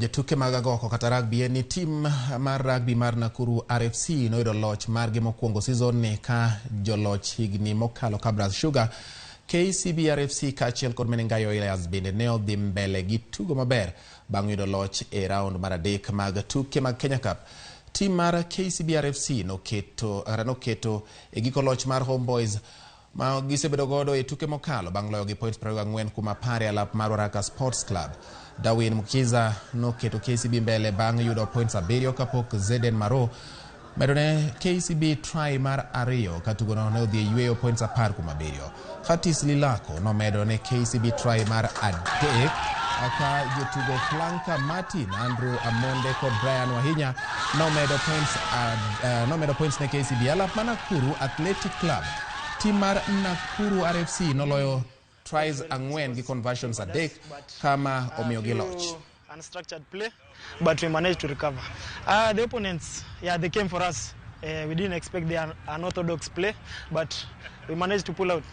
donje tuke mag agoko kata rugby ni tim mar rugby mar Nakuru RFC noyudo loch margi mokwongo season ni ka joloch higni mokalo Kabras Sugar. KCB RFC kachiel kod Menengayo Elias bende ne odhi mbele gi tugo maber bang' yudo loch e round mar adek mag tuke mag Kenya Cup. Tim mar KCB RFC noketo e giko loch mar Homeboys ma gisebedo godo e tuke mokalo bang' loyo gi points 24 kuma pare alap mar Waraka Sports Club. Darwin Mukiza noketo KCB mbele bang' yudo points 7 kapok Zeden Maro medone KCB try mar ariyo katugono ne odhi yweyo points 10 Khatis Lilako no medone KCB try mar adek aka jotugo Flanka Martin, Andrew Amonde kod Brian Wahinya no medo points ne KCB. Alap mana Nakuru Athletic Club tim mar Nakuru RFC noloyo tries 4 gi conversions adek kama omiyo gi loch. Unstructured play, but we managed to recover. The opponents, they came for us. We didn't expect the unorthodox play, but we managed to pull out.